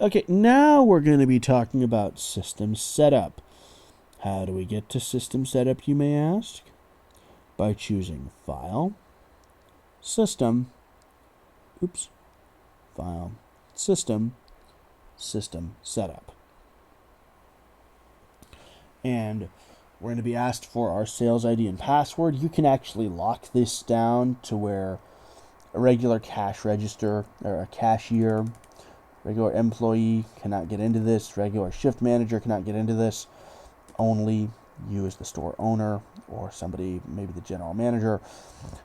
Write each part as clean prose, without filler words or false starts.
Okay, now we're going to be talking about system setup. How do we get to system setup, you may ask? By choosing File, System, File, System, System Setup. And we're going to be asked for our sales ID and password. You can actually lock this down to where a regular cash register or a cashier, regular employee cannot get into this, regular shift manager cannot get into this. Only you as the store owner or somebody, maybe the general manager.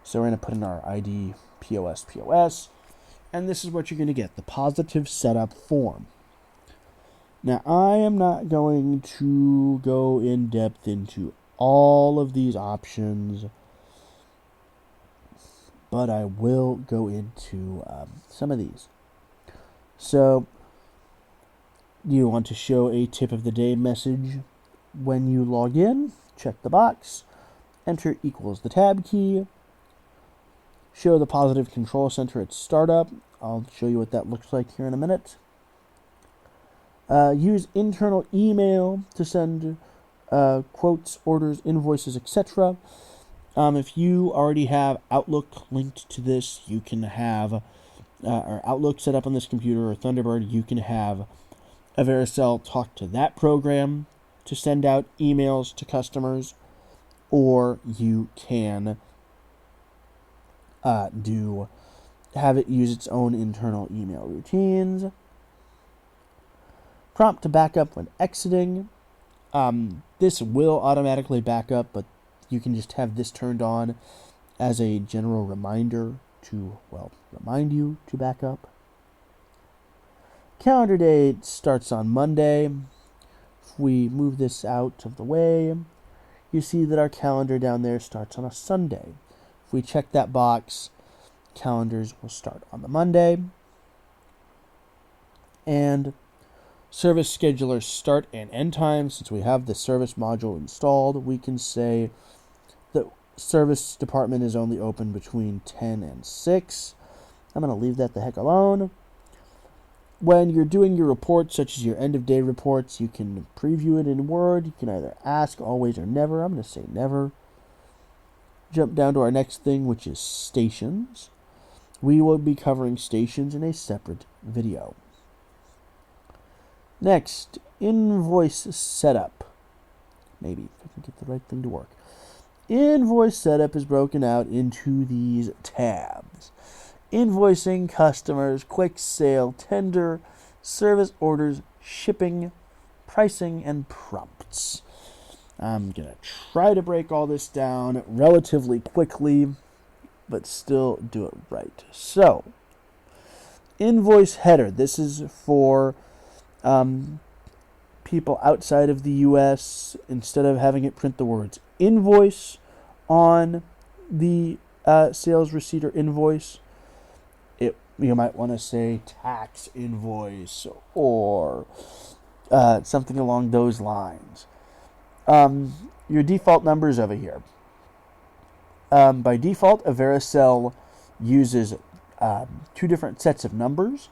So we're going to put in our ID, POS, and this is what you're going to get, the positive setup form. Now, I am not going to go in depth into all of these options, but I will go into some of these. So, you want to show a tip of the day message when you log in? Check the box. Enter equals the tab key. Show the positive control center at startup. I'll show you what that looks like here in a minute. Use internal email to send quotes, orders, invoices, etc. If you already have Outlook linked to this, you can have, or Outlook set up on this computer, or Thunderbird, you can have AveraSell talk to that program to send out emails to customers, or you can have it use its own internal email routines. Prompt to backup when exiting. This will automatically back up, but you can just have this turned on as a general reminder to, remind you to back up. Calendar date starts on Monday. If we move this out of the way, you see that our calendar down there starts on a Sunday. If we check that box, calendars will start on the Monday. And service scheduler start and end time. Since we have the service module installed, we can say the service department is only open between 10 and 6. I'm going to leave that the heck alone. When you're doing your reports, such as your end of day reports, you can preview it in Word. You can either ask, always, or never. I'm going to say never. Jump down to our next thing, which is stations. We will be covering stations in a separate video. Next, invoice setup. Maybe, if I can get the right thing to work. Invoice setup is broken out into these tabs. Invoicing, customers, quick sale, tender, service orders, shipping, pricing, and prompts. I'm going to try to break all this down relatively quickly, but still do it right. So, invoice header. This is for people outside of the U.S. Instead of having it print the words invoice on the sales receipt or invoice, you might want to say tax invoice or something along those lines. Your default numbers over here. By default, AveraSell uses 2 different sets of numbers.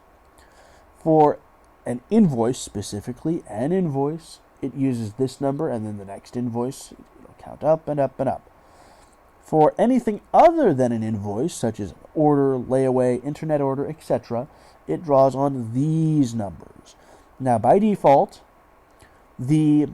For an invoice specifically, an invoice, it uses this number, and then the next invoice, it'll count up and up and up. For anything other than an invoice, such as order, layaway, internet order, etc., it draws on these numbers. Now, by default, the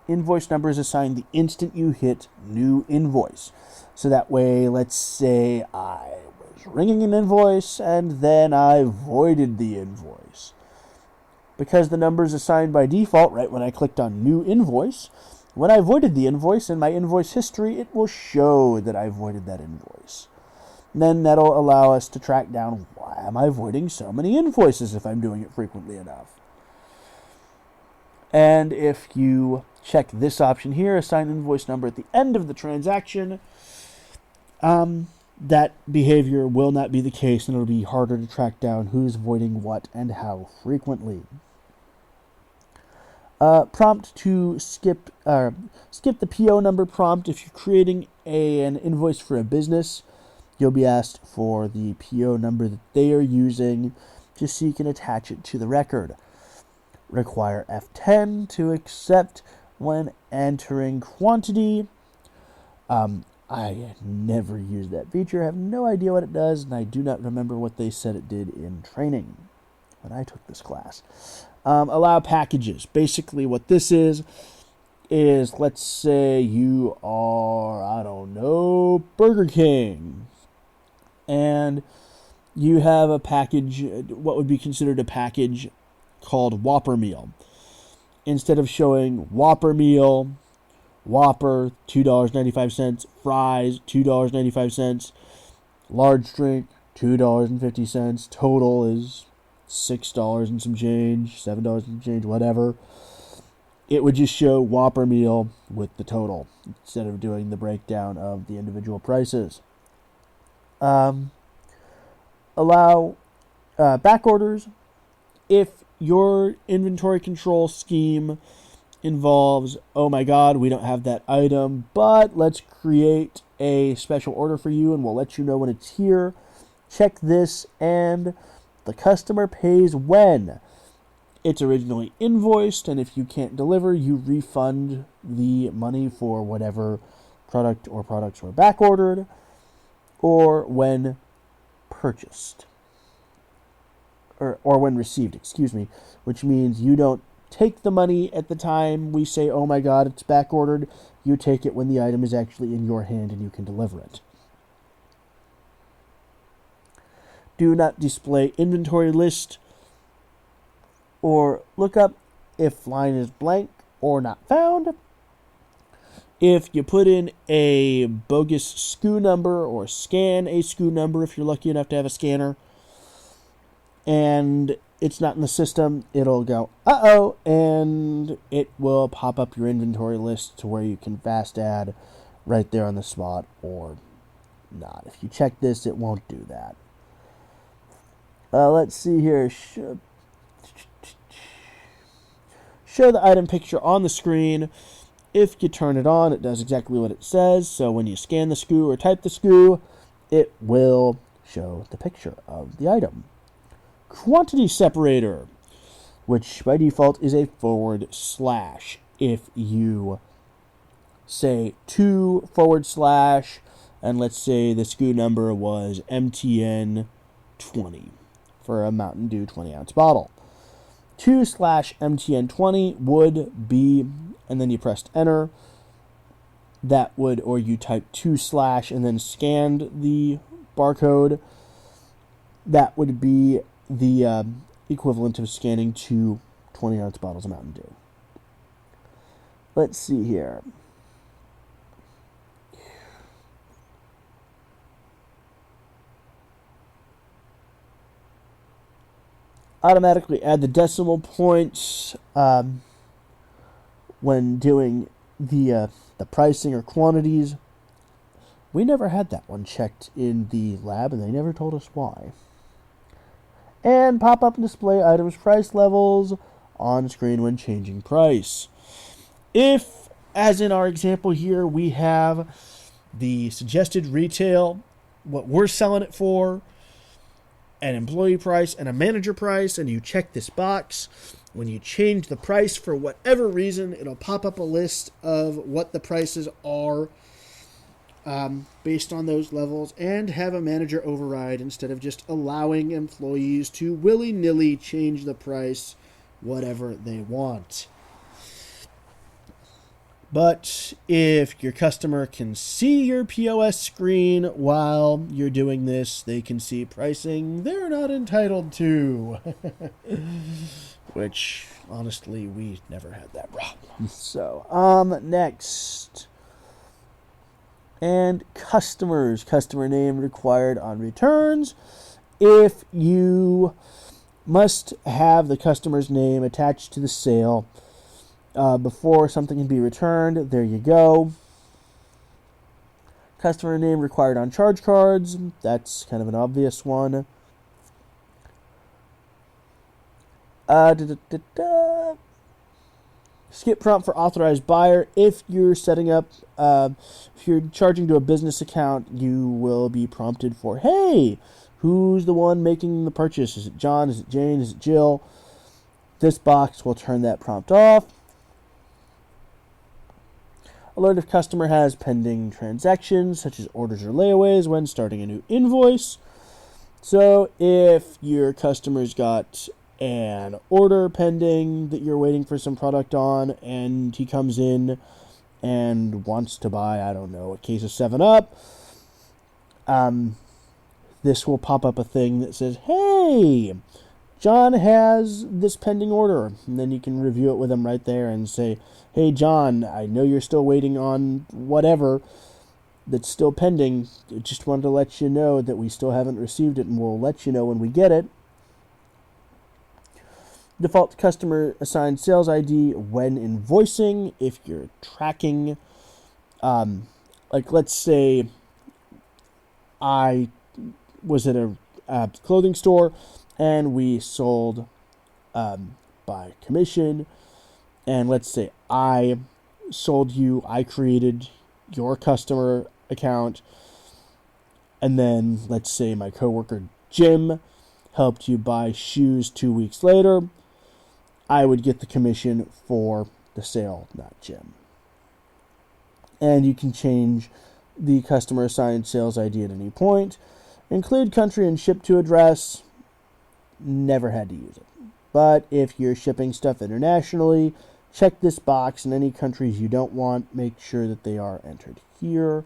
invoice number is assigned the instant you hit new invoice. So that way, let's say I was ringing an invoice and then I voided the invoice. Because the number is assigned by default, right when I clicked on new invoice, when I voided the invoice in my invoice history, it will show that I voided that invoice. And then that'll allow us to track down, why am I voiding so many invoices if I'm doing it frequently enough? And if you check this option here, assign invoice number at the end of the transaction, that behavior will not be the case, and it'll be harder to track down who's voiding what and how frequently. Prompt to skip the PO number prompt. If you're creating an invoice for a business, you'll be asked for the PO number that they are using. just so you can attach it to the record. Require F10 to accept when entering quantity. I never used that feature. I have no idea what it does, and I do not remember what they said it did in training when I took this class. Allow packages. Basically what this is let's say you are, I don't know, Burger King, and you have a package, what would be considered a package called Whopper Meal. Instead of showing Whopper Meal, Whopper, $2.95, fries, $2.95, large drink, $2.50, total is $6 and some change, $7 and some change, whatever. It would just show Whopper Meal with the total instead of doing the breakdown of the individual prices. Allow back orders. If your inventory control scheme involves, oh my god, we don't have that item, but let's create a special order for you and we'll let you know when it's here. Check this, and the customer pays when it's originally invoiced, and if you can't deliver, you refund the money for whatever product or products were back ordered, or when purchased. Or when received, which means you don't take the money at the time we say, oh my god, it's back ordered. You take it when the item is actually in your hand and you can deliver it. Do not display inventory list or lookup if line is blank or not found. If you put in a bogus SKU number or scan a SKU number, if you're lucky enough to have a scanner, and it's not in the system, it'll go, uh-oh, and it will pop up your inventory list to where you can fast add right there on the spot or not. If you check this, it won't do that. Let's see here. Show the item picture on the screen. If you turn it on, it does exactly what it says. So when you scan the SKU or type the SKU, it will show the picture of the item. Quantity separator, which by default is a /. If you say 2/ and let's say the SKU number was MTN 20 for a Mountain Dew 20-ounce bottle. 2/MTN 20 would be, and then you pressed enter. That would, or you type 2/ and then scanned the barcode. That would be the equivalent of scanning 2 20-ounce bottles of Mountain Dew. Let's see here. Automatically add the decimal points when doing the pricing or quantities. We never had that one checked in the lab, and they never told us why. And pop up and display items' price levels on screen when changing price. If, as in our example here, we have the suggested retail, what we're selling it for, an employee price and a manager price, and you check this box, when you change the price for whatever reason, it'll pop up a list of what the prices are based on those levels, and have a manager override instead of just allowing employees to willy-nilly change the price whatever they want. But if your customer can see your POS screen while you're doing this, they can see pricing they're not entitled to. Which, honestly, we never had that problem. So, next. And customers. Customer name required on returns. If you must have the customer's name attached to the sale before something can be returned, there you go. Customer name required on charge cards. That's kind of an obvious one. Skip prompt for authorized buyer. If you're setting up, if you're charging to a business account, you will be prompted for, hey, Who's the one making the purchase? Is it John? Is it Jane? Is it Jill? This box will turn that prompt off. Alert if customer has pending transactions, such as orders or layaways, when starting a new invoice. So if your customer's got an order pending that you're waiting for some product on, and he comes in and wants to buy, I don't know, a case of 7-Up, this will pop up a thing that says, hey, John has this pending order. And then you can review it with him right there and say, hey, John, I know you're still waiting on whatever that's still pending. Just wanted to let you know that we still haven't received it, and we'll let you know when we get it. Default customer assigned sales ID when invoicing. If you're tracking, like let's say I was at a clothing store and we sold by commission, and let's say I sold you, I created your customer account, and then let's say my coworker Jim helped you buy shoes 2 weeks later, I would get the commission for the sale, not Jim. And you can change the customer assigned sales ID at any point. Include country and ship to address. Never had to use it. But if you're shipping stuff internationally, check this box. In any countries you don't want, make sure that they are entered here,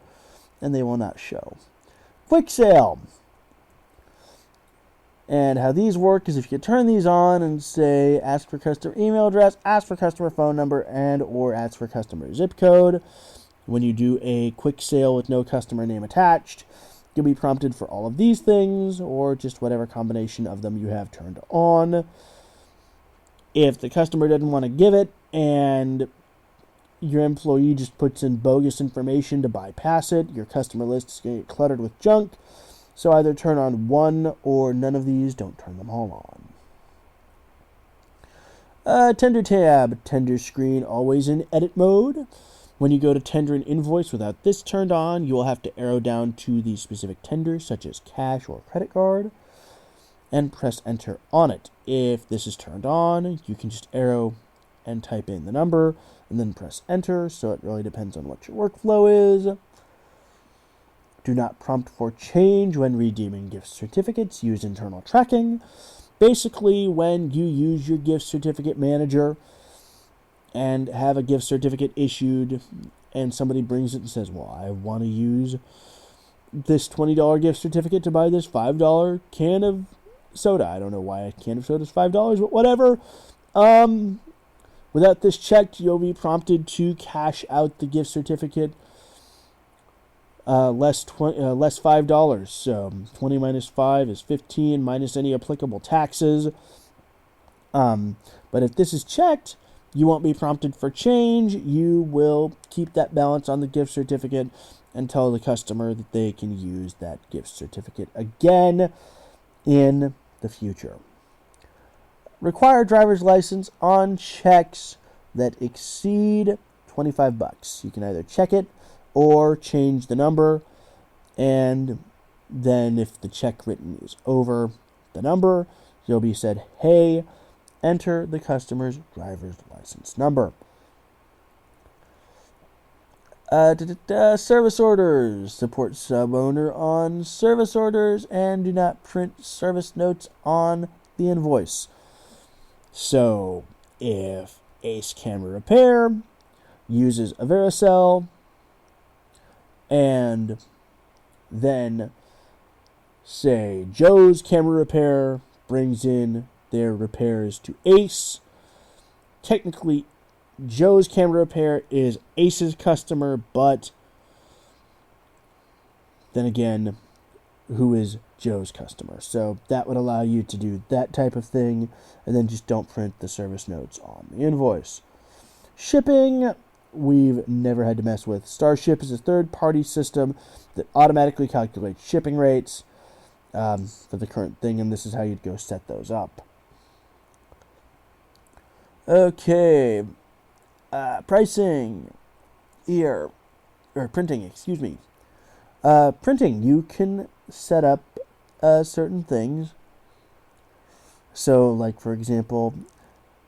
and they will not show. Quick sale. And how these work is if you turn these on and say, ask for customer email address, ask for customer phone number, and or ask for customer zip code. When you do a quick sale with no customer name attached, you'll be prompted for all of these things, or just whatever combination of them you have turned on. If the customer doesn't want to give it, and your employee just puts in bogus information to bypass it, your customer list is going to get cluttered with junk. So either turn on one or none of these. Don't turn them all on. Tender tab. Tender screen always in edit mode. When you go to tender an invoice without this turned on, you will have to arrow down to the specific tender, such as cash or credit card, and press enter on it. If this is turned on, you can just arrow and type in the number and then press enter. So it really depends on what your workflow is. Do not prompt for change when redeeming gift certificates. Use internal tracking. Basically, when you use your gift certificate manager and have a gift certificate issued, and somebody brings it and says, well, I want to use this $20 gift certificate to buy this $5 can of soda. I don't know why a can of soda is $5, but whatever. Without this checked, you'll be prompted to cash out the gift certificate less $5. So 20 minus 5 is 15 minus any applicable taxes. But if this is checked, you won't be prompted for change. You will keep that balance on the gift certificate and tell the customer that they can use that gift certificate again in the future. Require driver's license on checks that exceed $25. You can either check it or change the number, and then if the check written is over the number, you'll be said, hey, enter the customer's driver's license number. Service orders. Support sub-owner on service orders, and do not print service notes on the invoice. So if Ace Camera Repair uses AveraSell, and then say Joe's Camera Repair brings in their repairs to Ace, technically Joe's Camera Repair is Ace's customer, but then again, who is Joe's customer? So that would allow you to do that type of thing, and then just don't print the service notes on the invoice. Shipping, we've never had to mess with. Starship is a third-party system that automatically calculates shipping rates for the current thing, and this is how you'd go set those up. Okay, pricing here, or printing, excuse me. Printing, you can set up certain things. So, like, for example,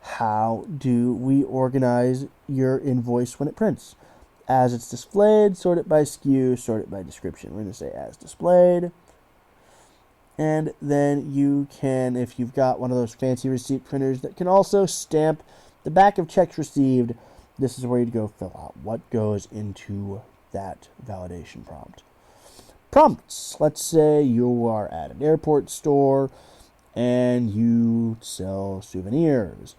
how do we organize your invoice when it prints? As it's displayed, sort it by SKU, sort it by description. We're going to say as displayed. And then you can, if you've got one of those fancy receipt printers that can also stamp the back of checks received, this is where you'd go fill out what goes into that validation prompt. Prompts. Let's say you are at an airport store and you sell souvenirs.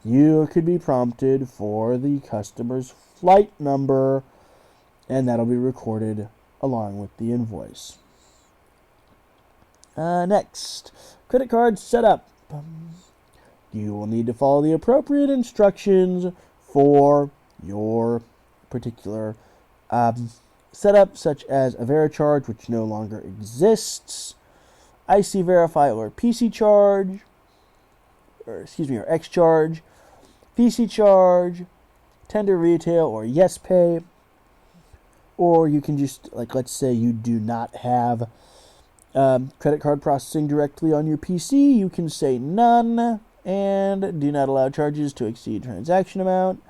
You could be prompted for the customer's flight number, and that'll be recorded along with the invoice. Next, credit card setup. You will need to follow the appropriate instructions for your particular setup, such as AveraCharge, which no longer exists, IC Verify or PC Charge, or X Charge, PC Charge, Tender Retail or Yes Pay, or you can just, like, let's say you do not have credit card processing directly on your PC, you can say none and do not allow charges to exceed transaction amount.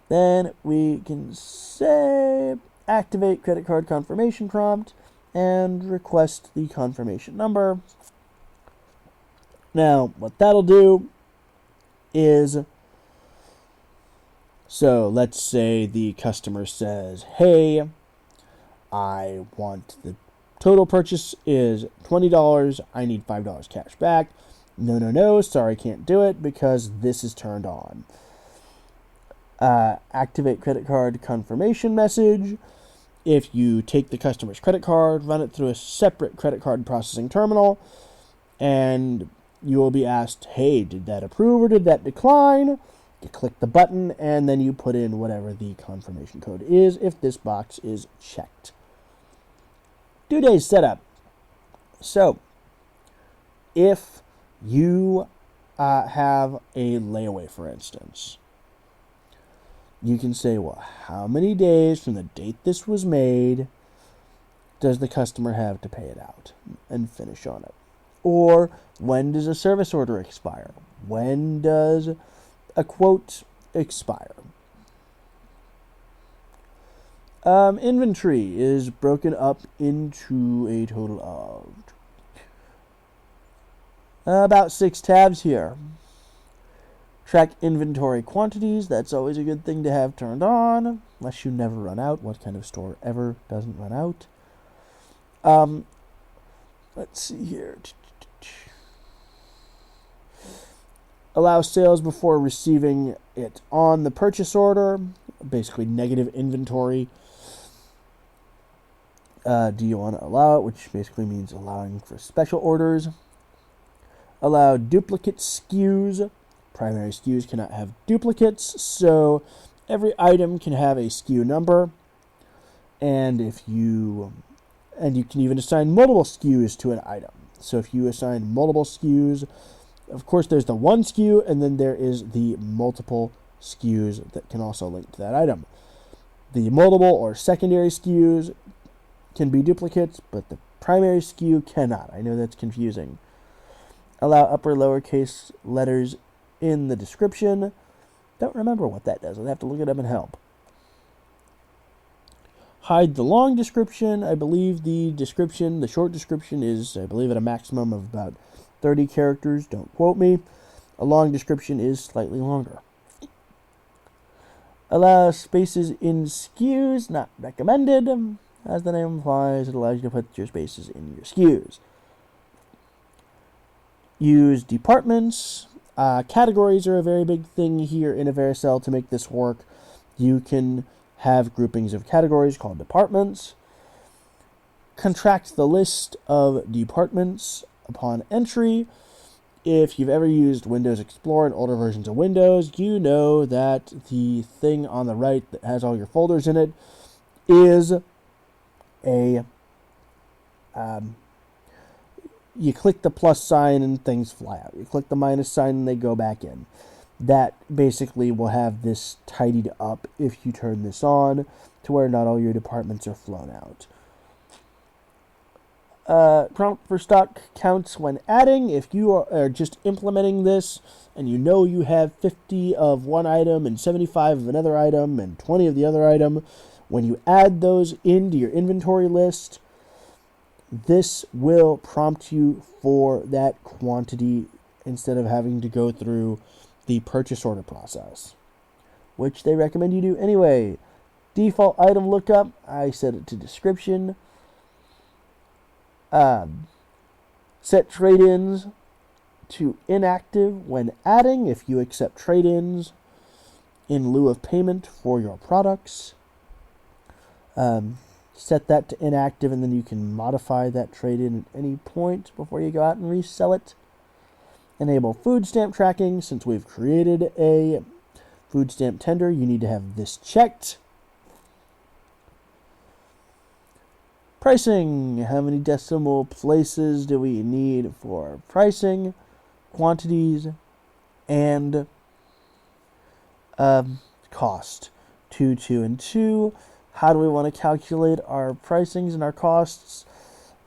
Then we can say activate credit card confirmation prompt and request the confirmation number. Now, what that'll do is, so let's say the customer says, hey, I want the total purchase is $20. I need $5 cash back. No, sorry, can't do it because this is turned on. Activate credit card confirmation message. If you take the customer's credit card, run it through a separate credit card processing terminal, and you will be asked, hey, did that approve or did that decline? You click the button, and then you put in whatever the confirmation code is if this box is checked. Due days setup. So, if you have a layaway, for instance, you can say, well, how many days from the date this was made does the customer have to pay it out and finish on it? Or when does a service order expire? When does a quote expire? Inventory is broken up into a total of about 6 tabs here. Track inventory quantities. That's always a good thing to have turned on, unless you never run out. What kind of store ever doesn't run out? Let's see here. Allow sales before receiving it on the purchase order. Basically negative inventory. Do you want to allow it, which basically means allowing for special orders. Allow duplicate SKUs. Primary SKUs cannot have duplicates, so every item can have a SKU number. And you can even assign multiple SKUs to an item. So if you assign multiple SKUs, of course there's the one SKU, and then there is the multiple SKUs that can also link to that item. The multiple or secondary SKUs can be duplicates, but the primary SKU cannot. I know that's confusing. Allow upper lowercase letters in the description. Don't remember what that does. I'll have to look it up and help. Hide the long description. I believe the short description is, I believe, at a maximum of about 30 characters. Don't quote me. A long description is slightly longer. Allow spaces in SKUs, not recommended. As the name implies, it allows you to put your spaces in your SKUs. Use departments. Categories are a very big thing here in AveraSell to make this work. You can have groupings of categories called departments. Contract the list of departments upon entry. If you've ever used Windows Explorer and older versions of Windows, you know that the thing on the right that has all your folders in it is a you click the plus sign and things fly out. You click the minus sign and they go back in. That basically will have this tidied up if you turn this on to where not all your departments are flown out. Prompt for stock counts when adding. If you are just implementing this and you know you have 50 of one item and 75 of another item and 20 of the other item, when you add those into your inventory list, this will prompt you for that quantity instead of having to go through the purchase order process, which they recommend you do anyway. Default item lookup, I set it to description. Set trade-ins to inactive when adding if you accept trade-ins in lieu of payment for your products. Set that to inactive, and then you can modify that trade-in at any point before you go out and resell it. Enable food stamp tracking. Since we've created a food stamp tender, you need to have this checked. Pricing. How many decimal places do we need for pricing, quantities, and cost? 2, 2, and 2. How do we want to calculate our pricings and our costs?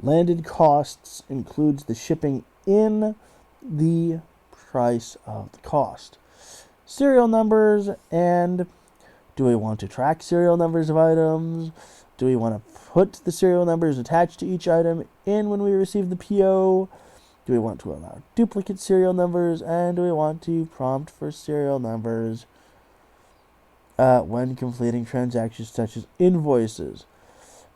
Landed costs includes the shipping in the price of the cost. Serial numbers, and do we want to track serial numbers of items? Do we want to put the serial numbers attached to each item in when we receive the PO? Do we want to allow duplicate serial numbers? And do we want to prompt for serial numbers when completing transactions such as invoices?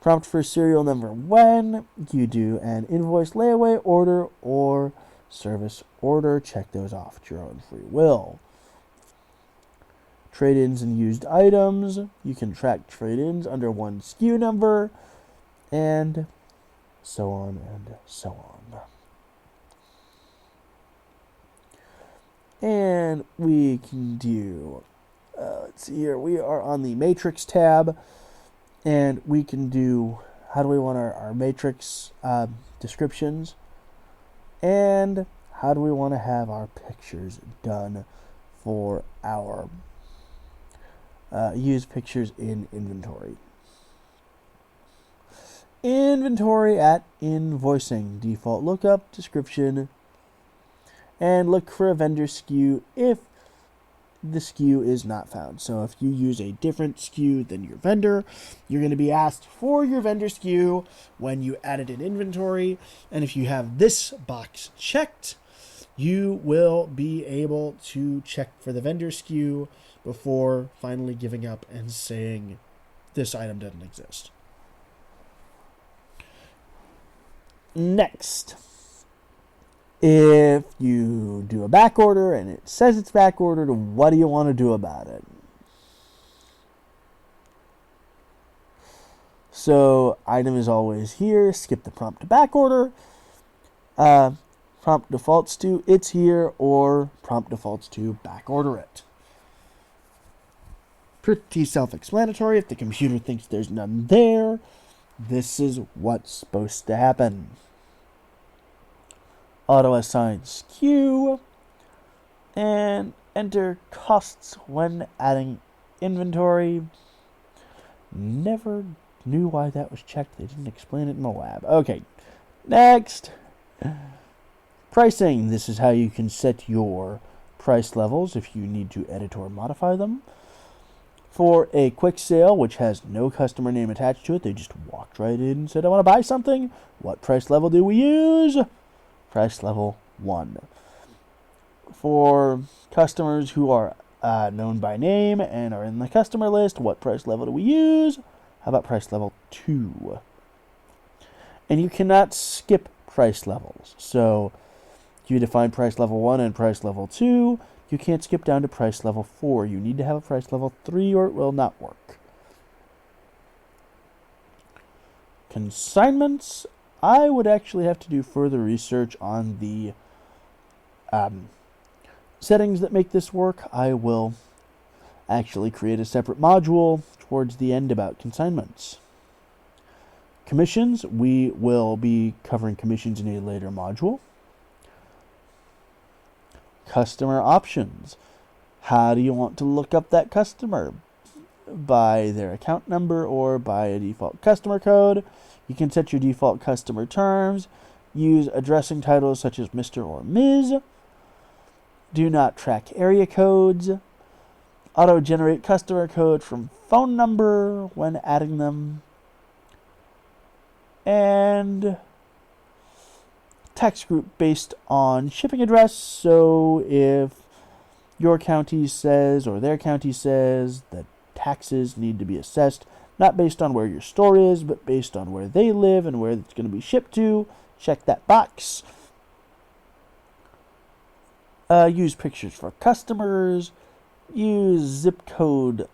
Prompt for serial number when you do an invoice layaway order or service order. Check those off at your own free will. Trade-ins and used items. You can track trade-ins under one SKU number, and so on and so on. And we can do, let's see here, we are on the matrix tab, and we can do, how do we want our matrix descriptions, and how do we want to have our pictures done for our use pictures in inventory. Inventory at invoicing. Default lookup, description, and look for a vendor SKU if the SKU is not found. So if you use a different SKU than your vendor, you're going to be asked for your vendor SKU when you add it in inventory. And if you have this box checked, you will be able to check for the vendor SKU before finally giving up and saying this item doesn't exist. Next, if you do a back order and it says it's back ordered, what do you want to do about it? So item is always here. Skip the prompt to back order. Prompt defaults to it's here, or prompt defaults to back order it. Pretty self-explanatory. If the computer thinks there's none there, this is what's supposed to happen. Auto assign SKU, and enter costs when adding inventory. Never knew why that was checked. They didn't explain it in the lab. Okay, next. Pricing. This is how you can set your price levels if you need to edit or modify them. For a quick sale, which has no customer name attached to it, they just walked right in and said, I want to buy something. What price level do we use? Price level 1. For customers who are known by name and are in the customer list, what price level do we use? How about price level 2? And you cannot skip price levels. So you define price level 1 and price level 2. You can't skip down to price level 4. You need to have a price level 3 or it will not work. Consignments. I would actually have to do further research on the settings that make this work. I will actually create a separate module towards the end about consignments. Commissions. We will be covering commissions in a later module. Customer options. How do you want to look up that customer? by their account number or by a default customer code. You can set your default customer terms. Use addressing titles such as Mr. or Ms. Do not track area codes. Auto-generate customer code from phone number when adding them. And tax group based on shipping address. So if your county says or their county says that taxes need to be assessed, not based on where your store is, but based on where they live and where it's going to be shipped to, check that box. Use pictures for customers. Use zip code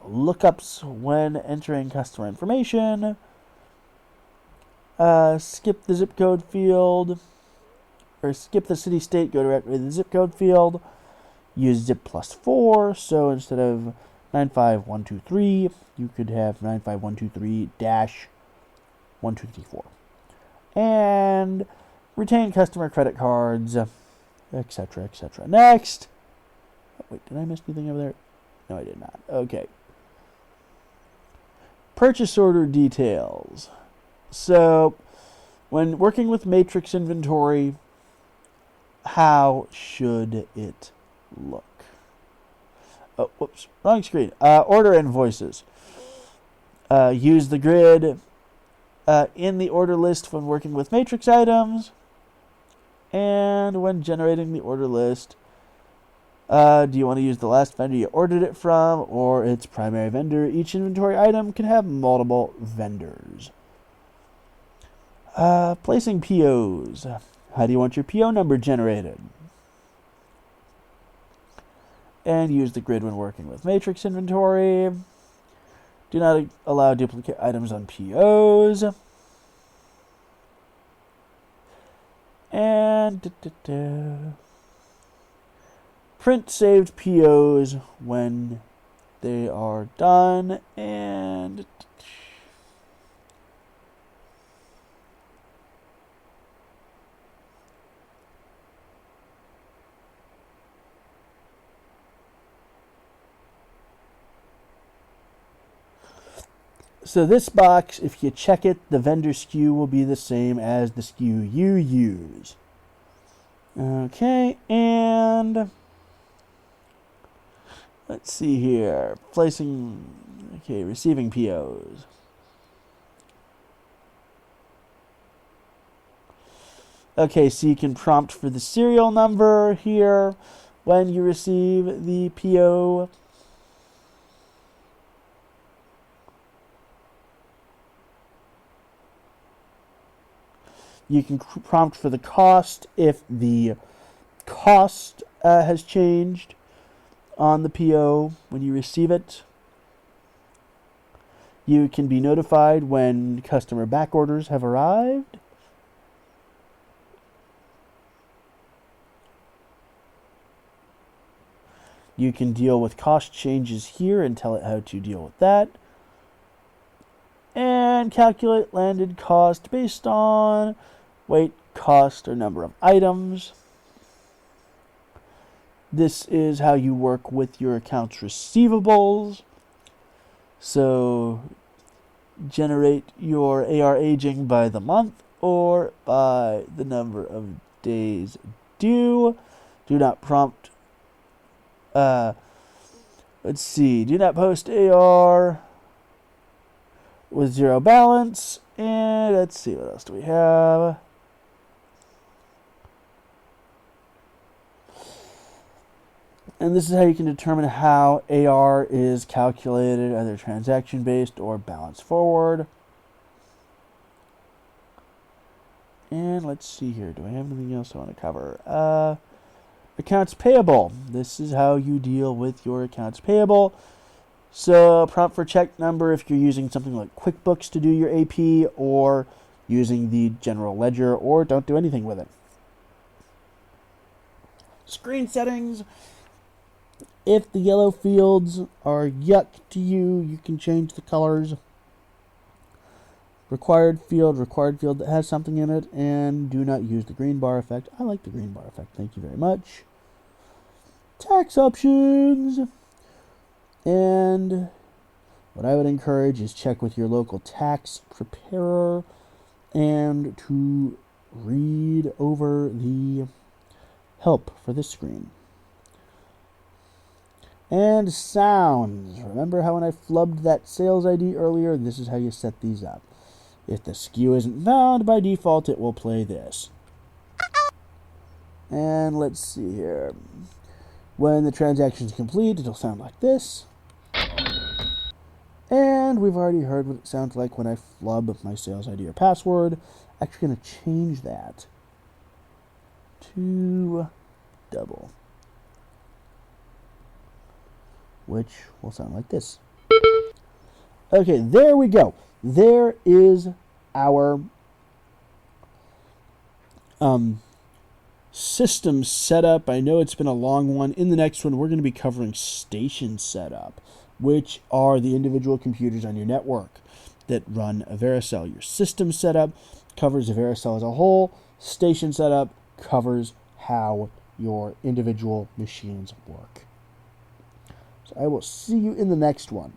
lookups when entering customer information. Skip the zip code field, or skip the city state, go directly to the zip code field. Use zip +4, so instead of 95123, you could have 95123-1234. And retain customer credit cards, etc., etc. Next. Oh, wait, did I miss anything over there? No, I did not. Okay. Purchase order details. So, when working with matrix inventory, how should it look? Oh, whoops, wrong screen. Order invoices. Use the grid in the order list when working with matrix items, and when generating the order list. Do you want to use the last vendor you ordered it from or its primary vendor? Each inventory item can have multiple vendors. Placing POs. How do you want your PO number generated? And use the grid when working with matrix inventory. Do not allow duplicate items on POs. And print saved POs when they are done. And so this box, if you check it, the vendor SKU will be the same as the SKU you use. Okay, and let's see here. Receiving POs. Okay, so you can prompt for the serial number here when you receive the PO. You can prompt for the cost if the cost has changed on the PO when you receive it. You can be notified when customer back orders have arrived. You can deal with cost changes here and tell it how to deal with that. And calculate landed cost based on weight, cost, or number of items. This is how you work with your accounts receivables. So generate your AR aging by the month or by the number of days due. Do not prompt. Let's see. Do not post AR with zero balance. And let's see, what else do we have? And this is how you can determine how AR is calculated, either transaction-based or balance forward. And let's see here. Do I have anything else I want to cover? Accounts payable. This is how you deal with your accounts payable. So prompt for check number if you're using something like QuickBooks to do your AP, or using the general ledger, or don't do anything with it. Screen settings. If the yellow fields are yuck to you, you can change the colors. Required field that has something in it, and do not use the green bar effect. I like the green bar effect, thank you very much. Tax options. And what I would encourage is check with your local tax preparer and to read over the help for this screen. And sounds. Remember how when I flubbed that sales ID earlier? This is how you set these up. If the SKU isn't found, by default it will play this. And let's see here. When the transaction is complete, it'll sound like this. And we've already heard what it sounds like when I flub my sales ID or password. Actually going to change that to double, which will sound like this. Okay, there we go. There is our system setup. I know it's been a long one. In the next one, we're going to be covering station setup, which are the individual computers on your network that run AveraSell. Your system setup covers AveraSell as a whole. Station setup covers how your individual machines work. So I will see you in the next one.